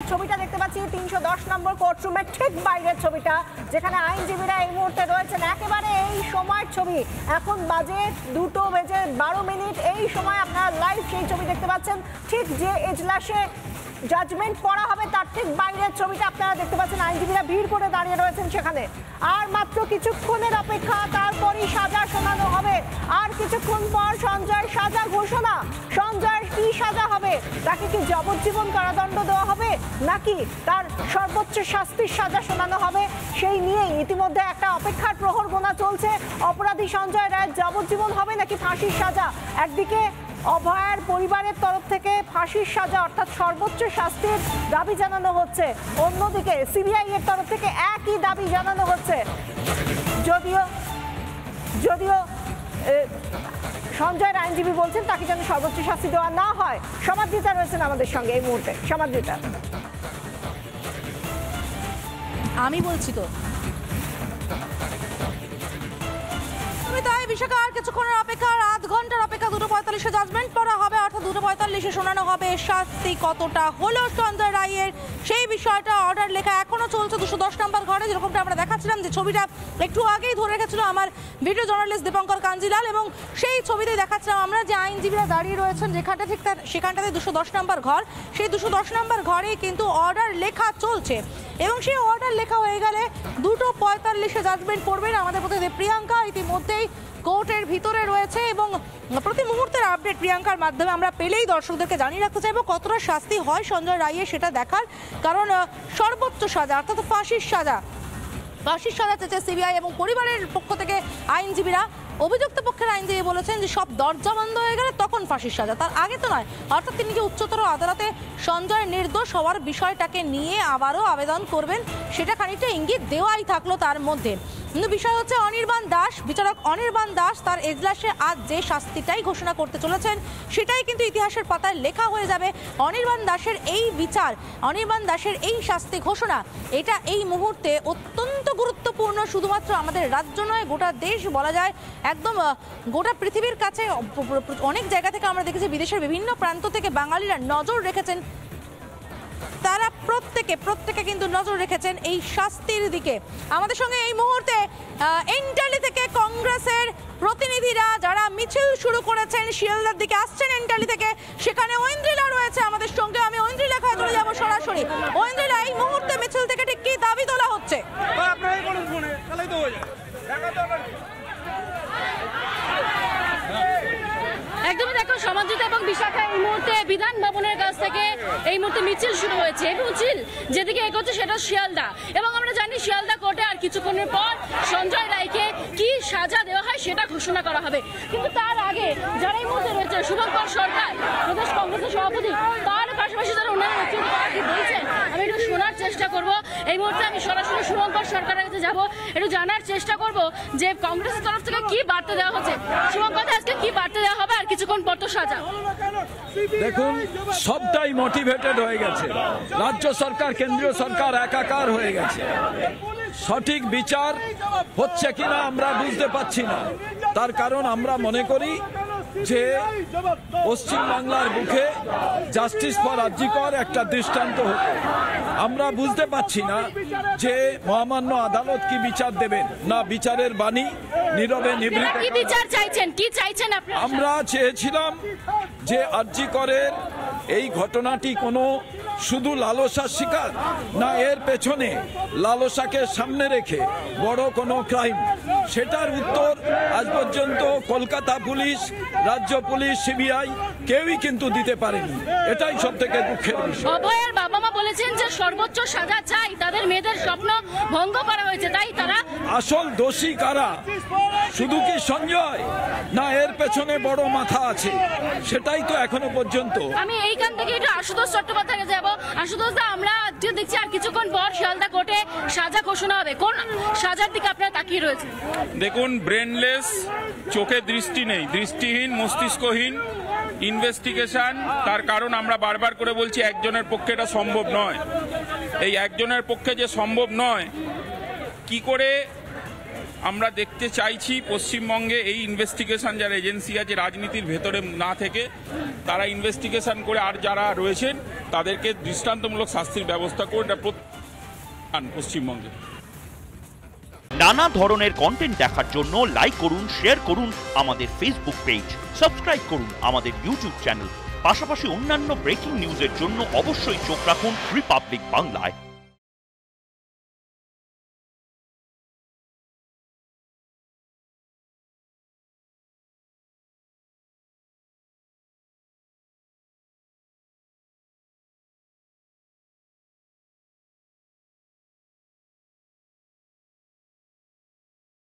ছবিটা দেখতে পাচ্ছি ৩১০ নম্বর কোর্টরুমের ঠিক বাইরের ছবিটা, যেখানে আইনজীবীরা এই মুহূর্তে রয়েছেন। একেবারে এই সময়ের ছবি, এখন বাজে 2:12 এই সময় আপনারা লাইভ সেই ছবি দেখতে পাচ্ছেন। ঠিক যে এজলাসে জাজমেন্ট পড়া হবে তার ঠিক বাইরের ছবিটা আপনারা দেখতে পাচ্ছেন। আইনজীবীরা ভিড় করে দাঁড়িয়ে রয়েছেন সেখানে। আর মাত্র কিছুক্ষণের অপেক্ষা, তারপরই সাজা শোনানো হবে। আর কিছুক্ষণ পর সঞ্জয়ের সাজা ঘোষণা। সঞ্জয়ের কি সাজা হবে? তাকে কি যাবজ্জীবন কারাদণ্ড দেওয়া হবে, নাকি তার সর্বোচ্চ শাস্তির সাজা শোনানো হবে? সেই নিয়েই ইতিমধ্যে একটা অপেক্ষার প্রহর গোনা চলছে। অপরাধী সঞ্জয় রায়ের যাবজ্জীবন হবে নাকি ফাঁসির সাজা? একদিকে অভয়ার পরিবারের তরফ থেকে ফাঁসির সাজা অর্থাৎ সর্বোচ্চ শাস্তির দাবি জানানো হচ্ছে, অন্যদিকে সিবিআই এর তরফ থেকে একই দাবি জানানো হচ্ছে। যদিও সঞ্জয়ের আইনজীবী বলছেন তাকে যেন সর্বোচ্চ শাস্তি দেওয়া না হয়। সমাদৃতা রয়েছেন আমাদের সঙ্গে এই মুহূর্তে। সমাদৃতা, আমি বলছি তো তাই বিশাখা, আর কিছুক্ষণের অপেক্ষা, আর আধ ঘন্টার অপেক্ষা। 2:45 জাজমেন্ট পড়া হবে, অর্থাৎ 2:45 শোনানো হবে শাস্তি কতটা হলো সঞ্জয় রায়ের সেই বিষয়টা। অর্ডার লেখা এখনো চলছে 210 নম্বর ঘরে, যেরকমটা আমরা দেখাচ্ছিলাম, যে ছবিটা একটু আগেই ধরে রেখেছিল আমার ভিডিও জার্নালিস্ট দীপঙ্কর কাঞ্জিলাল, এবং সেই ছবিতেই দেখাচ্ছিলাম আমরা যে আইনজীবীরা দাঁড়িয়ে রয়েছেন যেখানটা, ঠিক সেখানটাতে 210 নম্বর ঘর। সেই 210 নম্বর ঘরেই কিন্তু অর্ডার লেখা চলছে, এবং সেই অর্ডার লেখা হয়ে গেলে 2:45 জাজমেন্ট পড়বেন। আমাদের প্রতিনিধি প্রিয়াঙ্কা ইতিমধ্যেই কোর্টের ভিতরে রয়েছে, এবং প্রতি মুহূর্তের আপডেট প্রিয়াঙ্কার মাধ্যমে আমরা পেলেই দর্শকদেরকে জানিয়ে রাখতে চাইবো কতটা শাস্তি হয় সঞ্জয় রায়ের সেটা দেখার। কারণ সর্বোচ্চ সাজা অর্থাৎ ফাঁসির সাজা চেয়েছে সিবিআই, এবং পরিবারের পক্ষ থেকে আইনজীবীরা, অভিযুক্ত পক্ষের আইনজীবী বলেছেন যে সব দরজা বন্ধ হয়ে গেলে তখন ফাঁসির সাজা, তার আগে তো নয়। অর্থাৎ তিনি যে উচ্চতর আদালতে সঞ্জয় নির্দোষ হওয়ার বিষয়টাকে নিয়ে আবারও আবেদন করবেন, সেটা খানিকটা ইঙ্গিত দেওয়াই থাকলো তার মধ্যে। কিন্তু বিষয় হচ্ছে বিচারক অনির্বাণ দাস তার এজলাসে আজ যে শাস্তিটাই ঘোষণা করতে চলেছেন সেটাই কিন্তু ইতিহাসের পাতায় লেখা হয়ে যাবে। অনির্বাণ দাসের এই বিচার, অনির্বাণ দাসের এই শাস্তি ঘোষণা, এটা এই মুহূর্তে অত্যন্ত গুরুত্বপূর্ণ। শুধুমাত্র আমাদের রাজ্য নয়, গোটা দেশ বলা যায়, একদম গোটা পৃথিবীর কাছে অনেক জায়গা থেকে আমরা দেখেছি, বিদেশের বিভিন্ন প্রান্ত থেকে বাঙালিরা নজর রেখেছেন, তারা প্রত্যেকে কিন্তু নজর রেখেছেন এই শাস্তির দিকে। আমাদের সঙ্গে এই মুহূর্তে এন্টালি থেকে কংগ্রেসের প্রতিনিধিরা, যারা মিছিল শুরু করেছেন শিয়ালদার দিকে আসছেন এন্টালি থেকে, সেখানে ঐন্দ্রিলা রয়েছে আমাদের সঙ্গে। আমি ঐন্দ্রিলা কাছে চলে যাবো সরাসরি। ঐন্দ্রিলা, এই মুহূর্তে মিছিল থেকে ঠিক কি দাবি তোলা হচ্ছে? একদমই দেখো সমাদৃতা এবং বিশাখা, এই মুহূর্তে বিধান ভবনের কাছ থেকে এই মুহূর্তে মিছিল শুরু হয়েছে। মিছিল যেদিকে এগোচ্ছে সেটা শিয়ালদা, এবং আমরা জানি শিয়ালদা কোর্টে আর কিছুক্ষণের পর সঞ্জয় রায়কে কি সাজা দেওয়া হয় সেটা ঘোষণা করা হবে। কিন্তু তার আগে যারা এই মুহূর্তে রয়েছে, শুভঙ্কর সরকার প্রদেশ কংগ্রেসের সভাপতি, তার পাশাপাশি যারা অন্যান্য নেতৃত্ব বলছেন, আমি একটু শোনার চেষ্টা করব। এই মুহূর্তে আমি সরাসরি শুভঙ্কর সরকারের কাছে যাবো, একটু জানার চেষ্টা করব যে কংগ্রেসের তরফ থেকে কি বার্তা দেওয়া হচ্ছে। শুভঙ্কর, আজকে কি বার্তা দেওয়া হবে? আর কিছুক্ষণ পর তো সাজা। দেখুন, সবটাই মোটিভেটেড হয়ে গেছে। রাজ্য সরকার, কেন্দ্রীয় সরকার একাকার হয়ে গেছে। সঠিক বিচার হচ্ছে কিনা আমরা বুঝতে পারছি না। তার কারণ আমরা মনে করি যে পশ্চিমবাংলার বুকে জাস্টিস ফর আরজিকর একটা দৃষ্টান্ত হতো। আমরা বুঝতে পারছি না যে মহামান্য আদালত কি বিচার দেবেন, না বিচারের বাণী নীরবে নিভৃত। কি বিচার চাইছেন, কি চাইছেন আপনারা? আমরা চেয়েছিলাম যে আরজিকরের এই ঘটনাটি কোনো শুধু লালসার শিকার, না এর পেছনে লালসাকে সামনে রেখে বড় কোনো ক্রাইম, সেটার উত্তর আজ পর্যন্ত কলকাতা পুলিশ, রাজ্য পুলিশ, সিবিআই কেউই কিন্তু দিতে পারেনি। এটাই সব থেকে দুঃখের বিষয়। অভয়ের বাবা মা বলেছেন যে সর্বোচ্চ সাজা চাই, তাদের মেয়েদের স্বপ্ন ভঙ্গ করা হয়েছে, তাই তারা। আসল দোষী কারা? শুধু কি সঞ্জয়, না এর পেছনে বড় মাথা আছে? সেটাই তো এখনো পর্যন্ত। আমি এইখান থেকে একটু আশুতোষ চট্টোপাধ্যায় যাব। আশুতোষ দা, আমরা দেখছি আর কিছুক্ষণ পর শিয়ালদা কোর্টে সাজা ঘোষণা হবে, কোন সাজার দিকে আপনারা তাকিয়ে রয়েছেন? দেখুন, ব্রেনলেস, চোখে দৃষ্টি নেই, দৃষ্টিহীন, মস্তিষ্কহীন ইনভেস্টিগেশন। তার কারণ আমরা বারবার করে বলছি, একজনের পক্ষে এটা সম্ভব নয়। এই একজনের পক্ষে যে সম্ভব নয়, কি করে আমরা দেখতে চাইছি পশ্চিমবঙ্গে এই ইনভেস্টিগেশন যারা এজেন্সি আছে রাজনীতির ভেতরে না থেকে তারা ইনভেস্টিগেশন করে আর যারা রয়েছেন তাদেরকে দৃষ্টান্তমূলক শাস্তির ব্যবস্থা করে এটা পশ্চিমবঙ্গে। নানা ধরনের কন্টেন্ট দেখার জন্য লাইক করুন, শেয়ার করুন আমাদের ফেসবুক পেজ, সাবস্ক্রাইব করুন আমাদের ইউটিউব চ্যানেল। পাশাপাশি অন্যান্য ব্রেকিং নিউজের জন্য অবশ্যই চোখ রাখুন রিপাবলিক বাংলায়।